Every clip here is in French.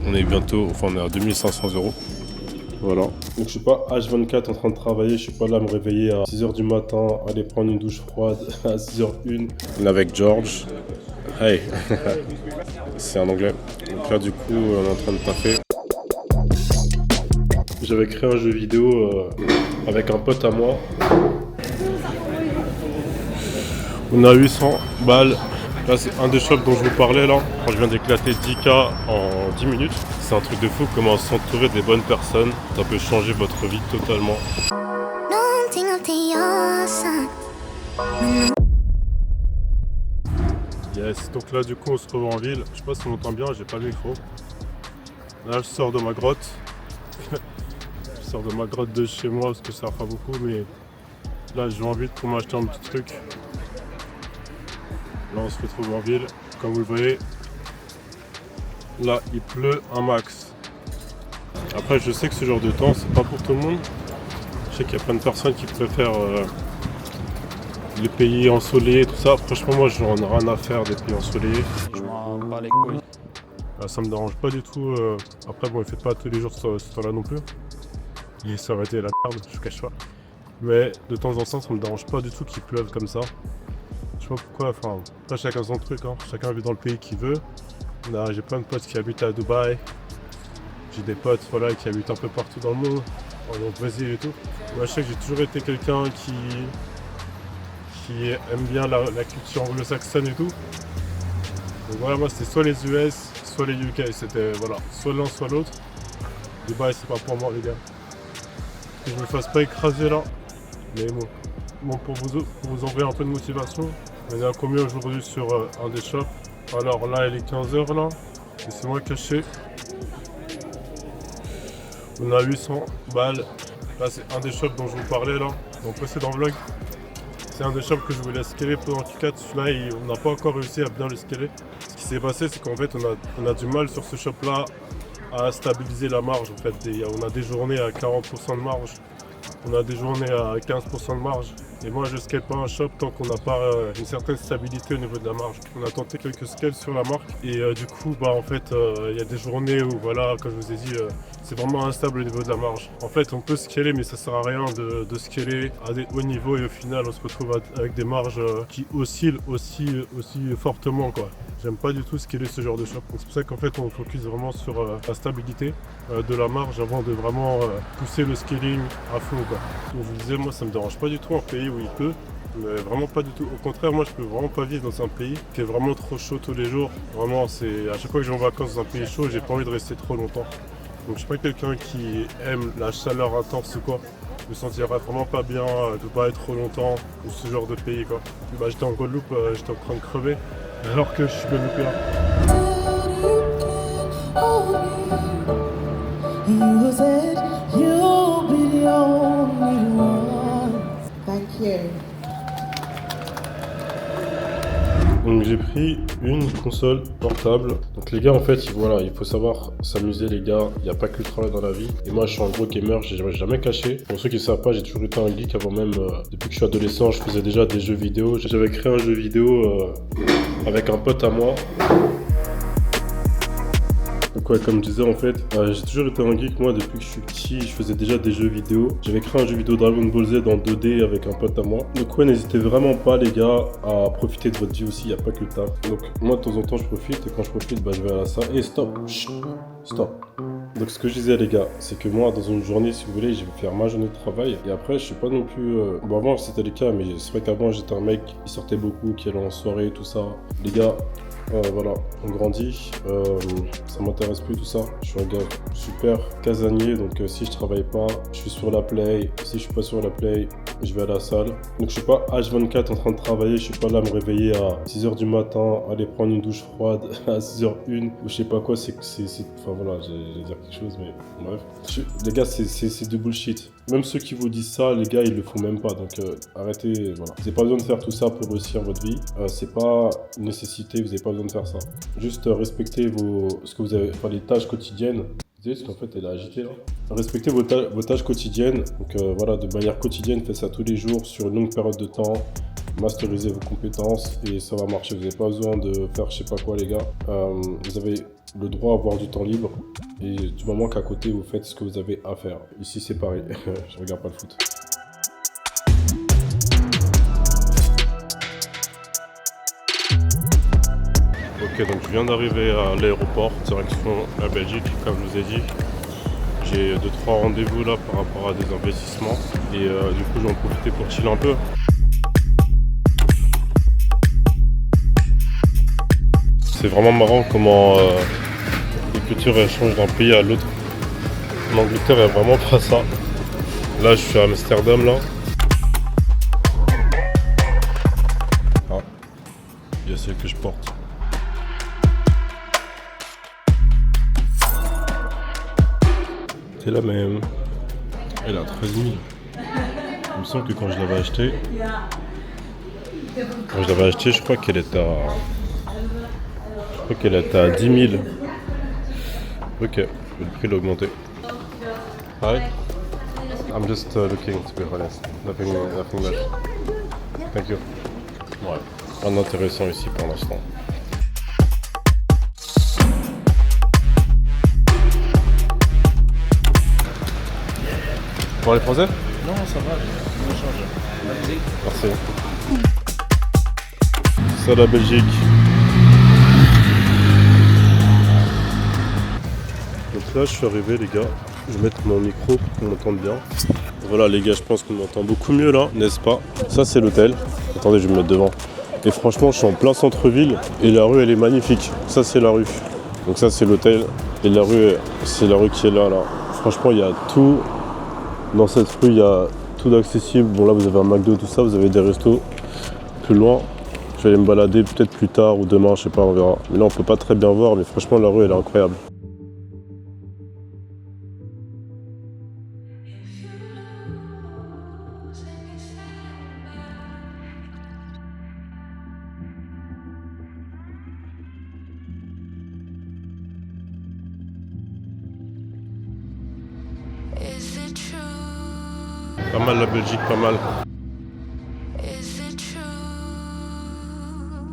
On est bientôt, enfin on est à 2500 €. Voilà. Donc je suis pas H24 en train de travailler, je suis pas là à me réveiller à 6h du matin, aller prendre une douche froide à 6h01. On est avec George. Hey. C'est en anglais. Donc là du coup on est en train de taffer. J'avais créé un jeu vidéo avec un pote à moi. On a 800 balles. Là c'est un des shops dont je vous parlais là. Quand je viens d'éclater 10K en 10 minutes. C'est un truc de fou comment s'entourer des bonnes personnes. Ça peut changer votre vie totalement. Yes, donc là du coup on se retrouve en ville. Je sais pas si on entend bien, j'ai pas le micro. Là je sors de ma grotte. Je sors de ma grotte de chez moi parce que ça fera beaucoup, mais là j'ai envie pour m'acheter un petit truc. Là on se retrouve en ville, comme vous le voyez. Là il pleut un max. Après je sais que ce genre de temps c'est pas pour tout le monde. Je sais qu'il y a plein de personnes qui préfèrent les pays ensoleillés et tout ça. Franchement moi j'en ai rien à faire des pays ensoleillés. Je m'en bats les couilles. Ça me dérange pas du tout. Après bon il fait pas tous les jours ce temps-là non plus. Et ça aurait été la merde, je vous cache pas. Mais de temps en temps ça me dérange pas du tout qu'il pleuve comme ça. Je sais pas pourquoi, enfin, pas chacun son truc, hein. Chacun vit dans le pays qu'il veut. Là, j'ai plein de potes qui habitent à Dubaï. J'ai des potes voilà, qui habitent un peu partout dans le monde, au Brésil et tout. Moi, je sais que j'ai toujours été quelqu'un qui aime bien la culture anglo-saxonne et tout. Donc voilà, moi c'était soit les US, soit les UK. C'était voilà, soit l'un, soit l'autre. Dubaï, c'est pas pour moi, les gars. Que je me fasse pas écraser là. Mais bon pour vous envoyer un peu de motivation, on est à combien aujourd'hui sur un des shops. Alors là, il est 15h là. Laissez-moi cacher. On a 800 balles. Là, c'est un des shops dont je vous parlais là, dans le précédent vlog. C'est un des shops que je voulais scaler pendant Q4. Celui-là, on n'a pas encore réussi à bien le scaler. Ce qui s'est passé, c'est qu'en fait, on a du mal sur ce shop là à stabiliser la marge. En fait, on a des journées à 40% de marge. On a des journées à 15% de marge. Et moi, je scale pas un shop tant qu'on n'a pas une certaine stabilité au niveau de la marge. On a tenté quelques scales sur la marque. Et du coup, en fait, il y a des journées où, voilà, comme je vous ai dit, c'est vraiment instable au niveau de la marge. En fait, on peut scaler, mais ça sert à rien de scaler à des hauts niveaux. Et au final, on se retrouve avec des marges qui oscillent aussi fortement, quoi. J'aime pas du tout scaler ce genre de shop. C'est pour ça qu'en fait, on focus vraiment sur la stabilité de la marge avant de vraiment pousser le scaling à fond, quoi. Comme je vous disais, moi, ça me dérange pas du tout un pays où il pleut. Mais vraiment pas du tout. Au contraire, moi je peux vraiment pas vivre dans un pays qui est vraiment trop chaud tous les jours. Vraiment, c'est à chaque fois que je vais en vacances dans un pays chaud, j'ai pas envie de rester trop longtemps. Donc je suis pas quelqu'un qui aime la chaleur intense ou quoi. Je me sentirais vraiment pas bien de pas être trop longtemps dans ce genre de pays, quoi. J'étais en Guadeloupe, j'étais en train de crever alors que je suis guadeloupéen. You said you'll be the only one. Thank you. Donc j'ai pris une console portable. Donc les gars, en fait, voilà, il faut savoir s'amuser, les gars. Il n'y a pas que le travail dans la vie. Et moi, je suis un gros gamer, j'ai jamais caché. Pour ceux qui ne savent pas, j'ai toujours été un geek avant même. Depuis que je suis adolescent, je faisais déjà des jeux vidéo. J'avais créé un jeu vidéo avec un pote à moi. Donc ouais, comme je disais, en fait, j'ai toujours été un geek. Moi, depuis que je suis petit, je faisais déjà des jeux vidéo. J'avais créé un jeu vidéo Dragon Ball Z en 2D avec un pote à moi. Donc ouais, n'hésitez vraiment pas, les gars, à profiter de votre vie aussi. Il n'y a pas que le taf. Donc moi, de temps en temps, je profite. Et quand je profite, je vais à la salle. Et stop. Chut. Stop. Donc ce que je disais, les gars, c'est que moi, dans une journée, si vous voulez, je vais faire ma journée de travail. Et après, je suis pas non plus... Bon, avant, c'était le cas, mais c'est vrai qu'avant, j'étais un mec qui sortait beaucoup, qui allait en soirée, tout ça. Les gars... voilà, on grandit, ça m'intéresse plus tout ça. Je suis un gars super casanier, donc si je travaille pas, je suis sur la play. Si je suis pas sur la play, je vais à la salle. Donc je suis pas H24 en train de travailler, je suis pas là à me réveiller à 6h du matin, aller prendre une douche froide à 6h01 ou je sais pas quoi, enfin voilà, j'allais dire quelque chose, mais bref. Les gars, c'est du bullshit. Même ceux qui vous disent ça, les gars, ils le font même pas, donc arrêtez, voilà. Vous n'avez pas besoin de faire tout ça pour réussir votre vie, c'est pas une nécessité, vous n'avez pas besoin de faire ça. Juste respectez ce que vous avez, enfin les tâches quotidiennes. Vous savez, parce qu'en fait, elle est agitée là. Respectez vos tâches quotidiennes, donc voilà, de manière quotidienne, faites ça tous les jours sur une longue période de temps. Masterisez vos compétences et ça va marcher. Vous n'avez pas besoin de faire je sais pas quoi, les gars. Vous le droit à avoir du temps libre et du moment qu'à côté vous faites ce que vous avez à faire. Ici c'est pareil, je regarde pas le foot. Ok, donc je viens d'arriver à l'aéroport, direction la Belgique, comme je vous ai dit. J'ai 2-3 rendez-vous là par rapport à des investissements et du coup je vais en profiter pour chiller un peu. C'est vraiment marrant comment les cultures changent d'un pays à l'autre. L'Angleterre est vraiment pas ça. Là je suis à Amsterdam là. Ah, il y a celle que je porte. C'est la même. Elle a 13 000. Il me semble que quand je l'avais acheté, je crois qu'elle était à 10 000. Ok, le prix l'a augmenté. Hi. I'm just looking, to be honest. Nothing much. Thank you. Ouais. Rien d'intéressant ici pour l'instant. Vous parlez français? Non, ça va, on change. Merci. C'est ça la Belgique. Donc là je suis arrivé les gars. Je vais mettre mon micro pour qu'on m'entende bien. Voilà les gars, je pense qu'on m'entend beaucoup mieux là, n'est-ce pas? Ça c'est l'hôtel. Attendez, je vais me mettre devant. Et franchement je suis en plein centre-ville et la rue elle est magnifique. Ça c'est la rue. Donc ça c'est l'hôtel. Et la rue, c'est la rue qui est là. Franchement il y a tout. Dans cette rue, il y a tout d'accessible. Bon là, vous avez un McDo, tout ça, vous avez des restos plus loin. Je vais aller me balader peut-être plus tard ou demain, je sais pas, on verra. Mais là, on peut pas très bien voir, mais franchement, la rue, elle est incroyable. Pas mal la Belgique, pas mal.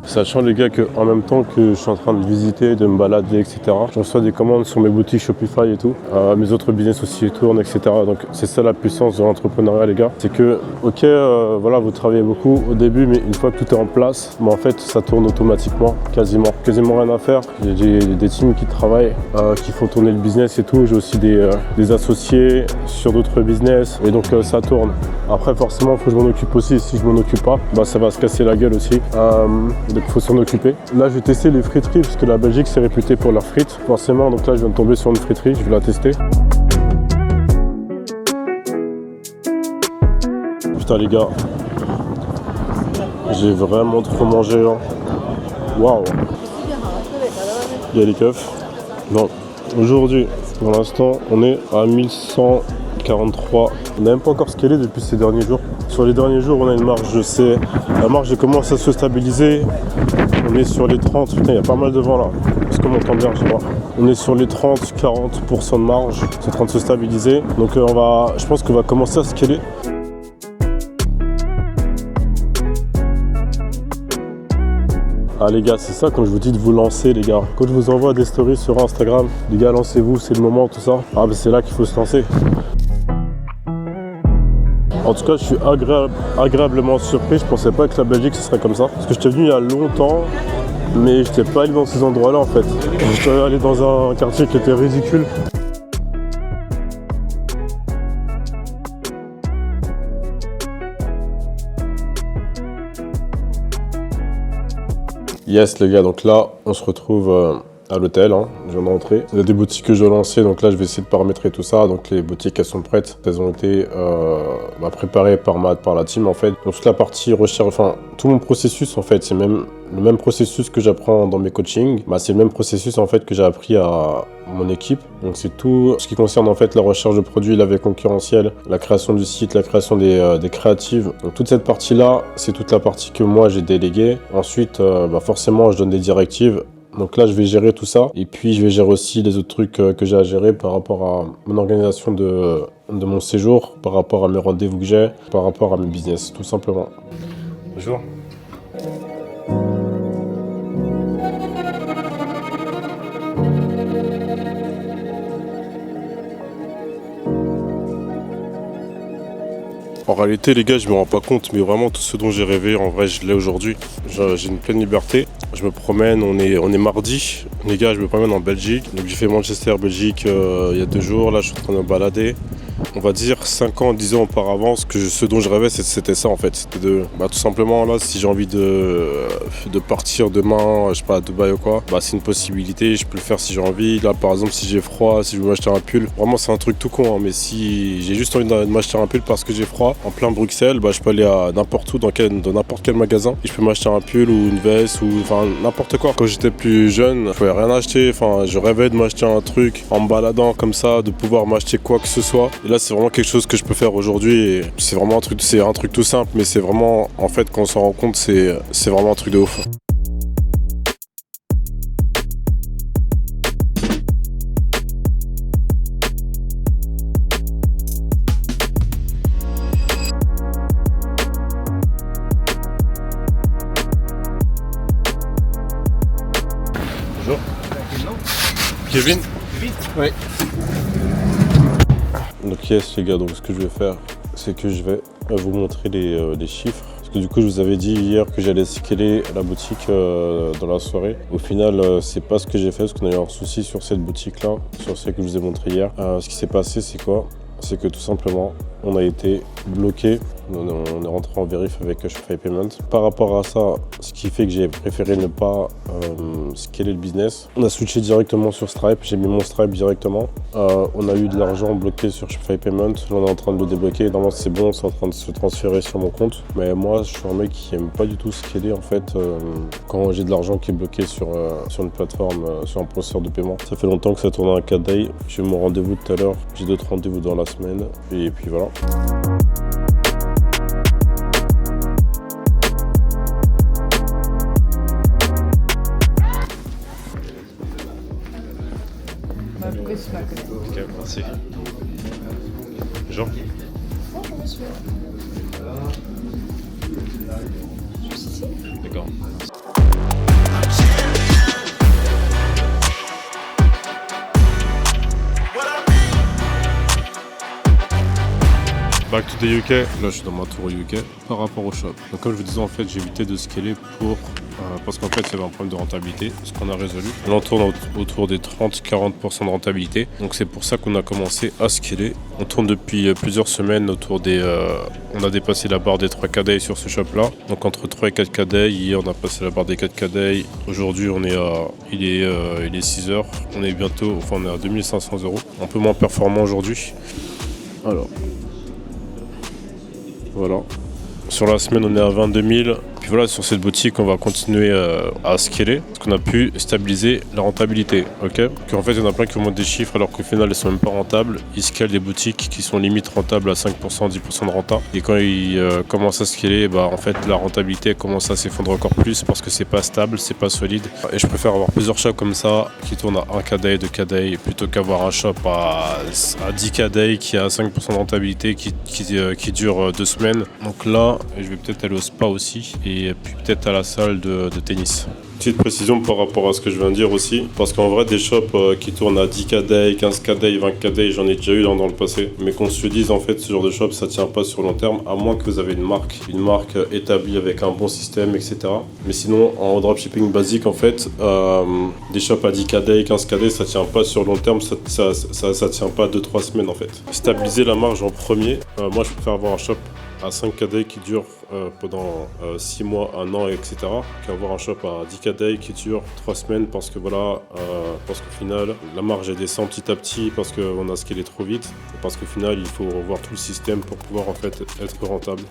Sachant les gars que en même temps que je suis en train de visiter, de me balader, etc. Je reçois des commandes sur mes boutiques Shopify et tout. Mes autres business aussi tournent, etc. Donc c'est ça la puissance de l'entrepreneuriat les gars. C'est que ok voilà vous travaillez beaucoup au début mais une fois que tout est en place, en fait ça tourne automatiquement, quasiment rien à faire. J'ai des teams qui travaillent, qui font tourner le business et tout. J'ai aussi des associés sur d'autres business et donc ça tourne. Après forcément il faut que je m'en occupe aussi. Si je m'en occupe pas, ça va se casser la gueule aussi. Donc il faut s'en occuper. Là je vais tester les friteries parce que la Belgique c'est réputé pour leurs frites forcément, donc là je viens de tomber sur une friterie, je vais la tester. Putain les gars, j'ai vraiment trop mangé là. Waouh. Il y a les keufs. Non, aujourd'hui pour l'instant on est à 1143. On n'a même pas encore scalé depuis ces derniers jours. Sur les derniers jours, on a une marge, je sais. La marge commence à se stabiliser. On est sur les 30. Putain, il y a pas mal de vent là. Est-ce qu'on m'entend bien chez moi? On est sur les 30-40% de marge. C'est en train de se stabiliser. Donc je pense qu'on va commencer à scaler. Ah les gars, c'est ça quand je vous dis de vous lancer les gars. Quand je vous envoie des stories sur Instagram, les gars lancez-vous, c'est le moment, tout ça. Ah c'est là qu'il faut se lancer. En tout cas, je suis agréablement surpris. Je pensais pas que la Belgique ce serait comme ça. Parce que j'étais venu il y a longtemps, mais je n'étais pas allé dans ces endroits-là en fait. J'étais allé dans un quartier qui était ridicule. Yes les gars, donc là, on se retrouve à l'hôtel, je viens de rentrer. Il y a des boutiques que je dois lancer, donc là je vais essayer de paramétrer tout ça. Donc les boutiques elles sont prêtes, elles ont été préparées par la team en fait. Donc toute la partie recherche, enfin tout mon processus en fait, c'est même le même processus que j'apprends dans mes coachings. C'est le même processus en fait que j'ai appris à mon équipe. Donc c'est tout ce qui concerne en fait la recherche de produits, la veille concurrentielle, la création du site, la création des créatives. Donc toute cette partie là, c'est toute la partie que moi j'ai déléguée. Ensuite, forcément je donne des directives. Donc là, je vais gérer tout ça. Et puis, je vais gérer aussi les autres trucs que j'ai à gérer par rapport à mon organisation de mon séjour, par rapport à mes rendez-vous que j'ai, par rapport à mes business, tout simplement. Bonjour. En réalité les gars, je me rends pas compte, mais vraiment tout ce dont j'ai rêvé, en vrai je l'ai aujourd'hui. J'ai une pleine liberté, je me promène, on est mardi. Les gars, je me promène en Belgique. Donc j'ai fait Manchester-Belgique il y a 2 jours, là je suis en train de me balader. On va dire 5 ans, 10 ans auparavant, ce dont je rêvais, c'était ça en fait. C'était tout simplement là, si j'ai envie de partir demain, je sais pas, à Dubaï ou quoi, c'est une possibilité, je peux le faire si j'ai envie. Là par exemple, si j'ai froid, si je veux m'acheter un pull, vraiment c'est un truc tout con, hein, mais si j'ai juste envie de m'acheter un pull parce que j'ai froid, en plein Bruxelles, je peux aller à n'importe où, dans n'importe quel magasin, et je peux m'acheter un pull ou une veste ou enfin n'importe quoi. Quand j'étais plus jeune, je pouvais rien acheter, je rêvais de m'acheter un truc en me baladant comme ça, de pouvoir m'acheter quoi que ce soit. Et là, c'est vraiment quelque chose que je peux faire aujourd'hui. Et c'est vraiment un truc tout simple, mais c'est vraiment, en fait, quand on s'en rend compte, c'est vraiment un truc de ouf. Bonjour. Kevin. Oui. Donc yes les gars, donc ce que je vais faire, c'est que je vais vous montrer les chiffres. Parce que du coup je vous avais dit hier que j'allais scaler la boutique dans la soirée. Au final c'est pas ce que j'ai fait parce qu'on a eu un souci sur cette boutique là, sur celle que je vous ai montré hier. Ce qui s'est passé c'est quoi? C'est que tout simplement on a été bloqué, on est rentré en vérif avec Shopify Payment. Par rapport à ça, ce qui fait que j'ai préféré ne pas scaler le business, on a switché directement sur Stripe, j'ai mis mon Stripe directement. On a eu de l'argent bloqué sur Shopify Payment, là on est en train de le débloquer, normalement c'est bon, c'est en train de se transférer sur mon compte. Mais moi je suis un mec qui aime pas du tout scaler en fait quand j'ai de l'argent qui est bloqué sur une plateforme, sur un processeur de paiement. Ça fait longtemps que ça tourne à un 4 day, j'ai eu mon rendez-vous tout à l'heure, j'ai d'autres rendez-vous dans la semaine et puis voilà. Ok, merci. Jean. Bonjour monsieur. Je suis ici. D'accord. Back to the UK. Là, je suis dans ma tour au UK par rapport au shop. Donc, comme je vous disais, en fait, j'ai évité de scaler parce qu'en fait, il y avait un problème de rentabilité, ce qu'on a résolu. Là, on tourne autour des 30-40% de rentabilité. Donc, c'est pour ça qu'on a commencé à scaler. On tourne depuis plusieurs semaines autour des... on a dépassé la barre des 3K day sur ce shop-là. Donc, entre 3 et 4K day. Hier, on a passé la barre des 4K day. Aujourd'hui, il est 6 heures. On est bientôt... Enfin, on est à 2500 €. Un peu moins performant aujourd'hui. Alors... Voilà. Sur la semaine, on est à 22 000. Puis voilà, sur cette boutique, on va continuer à scaler parce qu'on a pu stabiliser la rentabilité. Ok. En fait, il y en a plein qui montent des chiffres alors qu'au final, elles sont même pas rentables. Ils scalent des boutiques qui sont limite rentables à 5%, 10% de renta. Et quand ils commencent à scaler, en fait, la rentabilité commence à s'effondrer encore plus parce que c'est pas stable, c'est pas solide. Et je préfère avoir plusieurs shops comme ça qui tournent à 1K day, 2K day, plutôt qu'avoir un shop à 10K day qui a 5% de rentabilité qui dure 2 semaines. Donc là, je vais peut-être aller au spa aussi. Et puis peut-être à la salle de tennis. Petite précision par rapport à ce que je viens de dire aussi, parce qu'en vrai des shops qui tournent à 10K day, 15K day, 20K day, j'en ai déjà eu dans le passé. Mais qu'on se dise en fait ce genre de shop ça tient pas sur le long terme, à moins que vous avez une marque établie avec un bon système, etc. Mais sinon en dropshipping basique en fait, des shops à 10K day, 15K day, ça tient pas sur le long terme, ça tient pas 2-3 semaines en fait. Stabiliser la marge en premier, moi je préfère avoir un shop à 5K day qui dure pendant 6 mois, 1 an, etc. qu'avoir un shop à 10K day qui dure 3 semaines parce que voilà, parce qu'au final la marge elle descend petit à petit parce qu'on a scalé trop vite, parce qu'au final il faut revoir tout le système pour pouvoir en fait être rentable.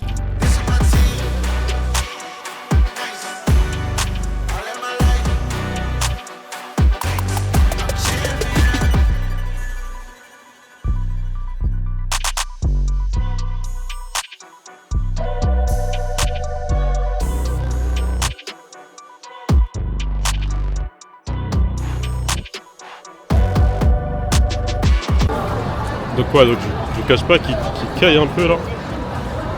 Donc ouais, donc je vous cache pas qu'il caille un peu là.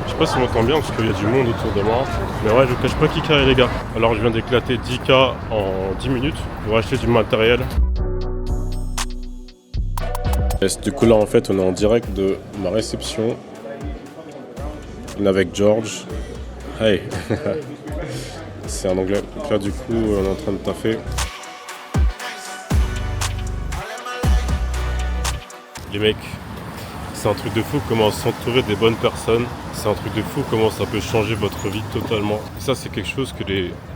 Je sais pas si on m'entend bien parce qu'il y a du monde autour de moi. Mais ouais, je vous cache pas qu'il caille les gars. Alors je viens d'éclater 10K en 10 minutes pour acheter du matériel. Du coup là en fait on est en direct de ma réception. On est avec George. Hey. C'est en anglais. Là, du coup, on est en train de taffer. Les mecs, c'est un truc de fou comment s'entourer des bonnes personnes. C'est un truc de fou comment ça peut changer votre vie totalement. Et ça, c'est quelque chose que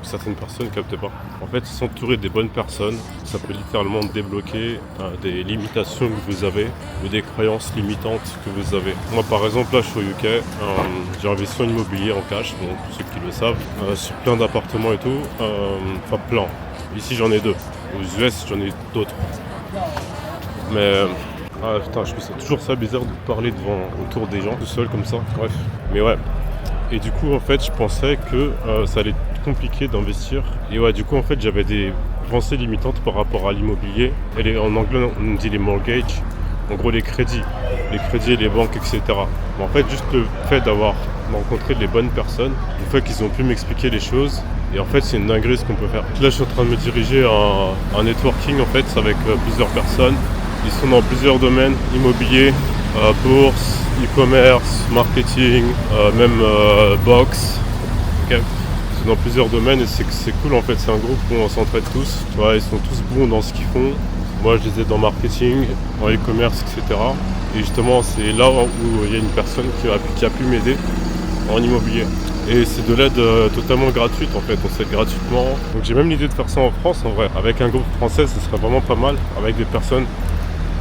certaines personnes ne captent pas. En fait, s'entourer des bonnes personnes, ça peut littéralement débloquer des limitations que vous avez ou des croyances limitantes que vous avez. Moi, par exemple, là, je suis au UK. J'ai investi en immobilier en cash, bon, pour ceux qui le savent, sur plein d'appartements et tout. Enfin, plein. Ici, j'en ai 2. Aux US, j'en ai d'autres. Mais... ah putain, je trouve ça toujours ça bizarre de parler autour des gens, tout seul comme ça, bref. Mais ouais. Et du coup, en fait, je pensais que ça allait être compliqué d'investir. Et ouais, du coup, en fait, j'avais des pensées limitantes par rapport à l'immobilier. En anglais, on dit les mortgages. En gros, les crédits, les banques, etc. Mais en fait, juste le fait d'avoir rencontré les bonnes personnes, le fait qu'ils ont pu m'expliquer les choses, et en fait, c'est une dinguerie ce qu'on peut faire. Là, je suis en train de me diriger à un networking, en fait, avec plusieurs personnes. Ils sont dans plusieurs domaines, immobilier, bourse, e-commerce, marketing, même box. Okay. Ils sont dans plusieurs domaines et c'est cool en fait, c'est un groupe où on s'entraide tous. Ouais, ils sont tous bons dans ce qu'ils font. Moi je les aide dans marketing, en e-commerce, etc. Et justement c'est là où il y a une personne qui a pu m'aider en immobilier. Et c'est de l'aide totalement gratuite en fait, on s'aide gratuitement. Donc j'ai même l'idée de faire ça en France en vrai. Avec un groupe français, ce serait vraiment pas mal, avec des personnes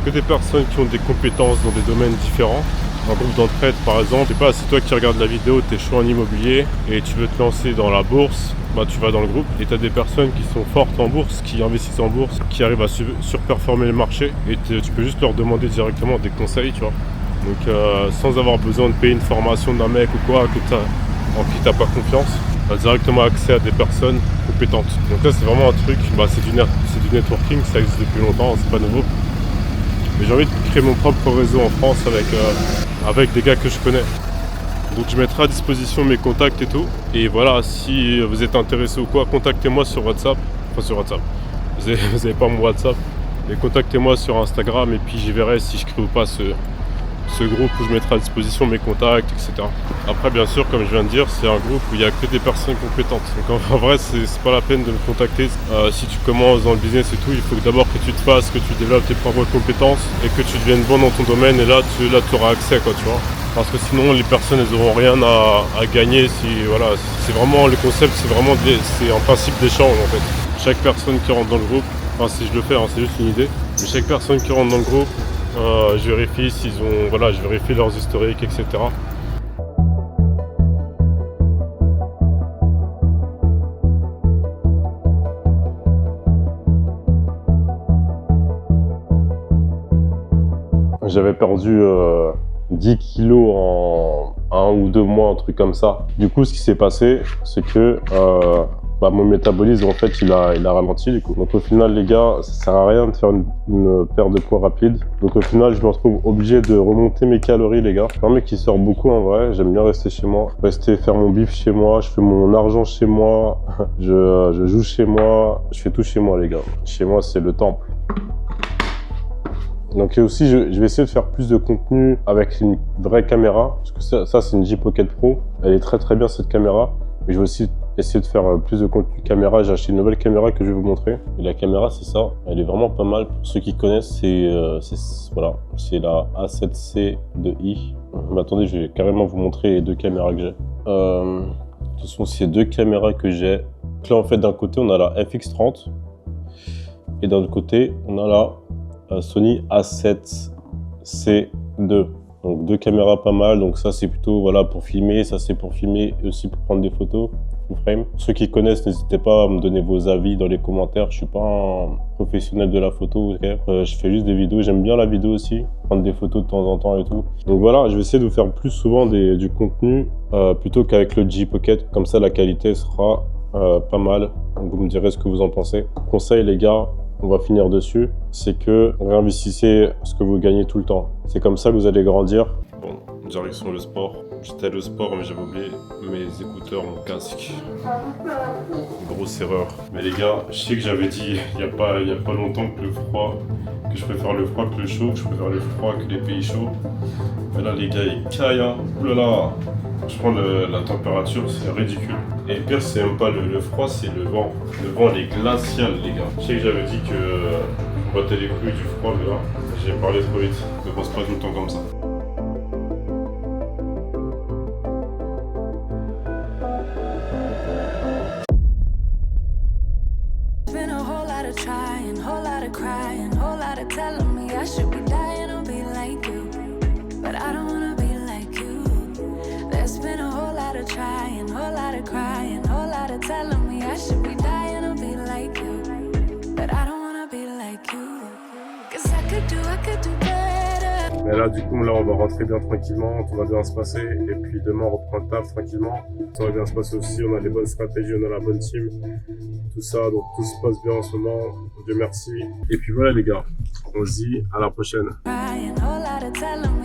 qui ont des compétences dans des domaines différents. Un groupe d'entraide par exemple, je sais pas, si toi qui regardes la vidéo, t'es chaud en immobilier et tu veux te lancer dans la bourse, bah tu vas dans le groupe et t'as des personnes qui sont fortes en bourse, qui investissent en bourse, qui arrivent à surperformer le marché et tu peux juste leur demander directement des conseils, tu vois. Donc sans avoir besoin de payer une formation d'un mec ou quoi en qui t'as pas confiance, t'as directement accès à des personnes compétentes. Donc là c'est vraiment un truc, c'est du networking, ça existe depuis longtemps, c'est pas nouveau. Mais j'ai envie de créer mon propre réseau en France avec des gars que je connais. Donc je mettrai à disposition mes contacts et tout. Et voilà, si vous êtes intéressé ou quoi, contactez-moi sur WhatsApp. Enfin sur WhatsApp. Vous avez pas mon WhatsApp. Mais contactez-moi sur Instagram et puis j'y verrai si je crée ou pas ce groupe où je mettrai à disposition mes contacts, etc. Après bien sûr, comme je viens de dire, c'est un groupe où il n'y a que des personnes compétentes. Donc en vrai, c'est pas la peine de me contacter. Si tu commences dans le business et tout, il faut d'abord que tu te fasses, que tu développes tes propres compétences et que tu deviennes bon dans ton domaine et là tu auras accès quoi, tu vois. Parce que sinon les personnes elles auront rien à gagner c'est vraiment le concept, c'est un principe d'échange en fait. Chaque personne qui rentre dans le groupe, enfin si je le fais, c'est juste une idée, mais chaque personne qui rentre dans le groupe, je vérifie je vérifie leurs historiques, etc. J'avais perdu 10 kilos en 1 ou 2 mois, un truc comme ça. Du coup, ce qui s'est passé, c'est que mon métabolisme, en fait, il a ralenti du coup. Donc au final, les gars, ça sert à rien de faire une perte de poids rapide. Donc au final, je me retrouve obligé de remonter mes calories, les gars. Je suis un mec qui sort beaucoup en vrai. J'aime bien rester chez moi. Faire mon bif chez moi. Je fais mon argent chez moi. Je joue chez moi. Je fais tout chez moi, les gars. Chez moi, c'est le temple. Donc aussi, je vais essayer de faire plus de contenu avec une vraie caméra. Parce que ça c'est une G-Pocket Pro. Elle est très très bien cette caméra. Mais je vais aussi essayer de faire plus de contenu caméra. J'ai acheté une nouvelle caméra que je vais vous montrer. Et la caméra, c'est ça. Elle est vraiment pas mal. Pour ceux qui connaissent, c'est la A7C de I. Mais attendez, je vais carrément vous montrer les 2 caméras que j'ai. Ce sont ces 2 caméras que j'ai. Donc là, en fait, d'un côté, on a la FX30. Et d'un autre côté, on a la Sony A7C II. Donc 2 caméras pas mal, donc ça c'est plutôt pour filmer, ça c'est pour filmer et aussi pour prendre des photos full frame. Ceux qui connaissent, n'hésitez pas à me donner vos avis dans les commentaires. Je suis pas un professionnel de la photo, okay. Je fais juste des vidéos, j'aime bien la vidéo aussi, prendre des photos de temps en temps et tout. Donc voilà, je vais essayer de vous faire plus souvent du contenu plutôt qu'avec le G-Pocket, comme ça la qualité sera pas mal. Donc vous me direz ce que vous en pensez. Conseil les gars, on va finir dessus, c'est que réinvestissez ce que vous gagnez tout le temps. C'est comme ça que vous allez grandir. Bon, direction le sport. J'étais le sport, mais j'avais oublié mes écouteurs, mon casque. Grosse erreur. Mais les gars, je sais que j'avais dit il y a pas longtemps que je préfère le froid que le chaud, que je préfère le froid que les pays chauds. Mais là, les gars, ils caillent, hein. Oulala, Franchement, la température, c'est ridicule. Et le pire, c'est même pas le froid, c'est le vent. Le vent, il est glacial, les gars. Je sais que j'avais dit que je battais les couilles du froid, mais là, j'ai parlé trop vite. Ne pense pas tout le temps comme ça. Been a whole lot of trying, whole lot of crying, whole lot of telling me I should be dying or be like you, but I don't wanna be like you. There's been a whole lot of trying, whole lot of crying, whole lot of telling me I should be dying or be like you, but I don't wanna be like you. 'Cause I could do better. Mais là, du coup, là, on va rentrer bien tranquillement, tout va bien se passer. Et puis demain, on reprend le taf tranquillement. Ça va bien se passer aussi, on a les bonnes stratégies, on a la bonne team. Tout ça, donc tout se passe bien en ce moment. Dieu merci. Et puis voilà, les gars, on se dit à la prochaine. Crying, whole lot of telling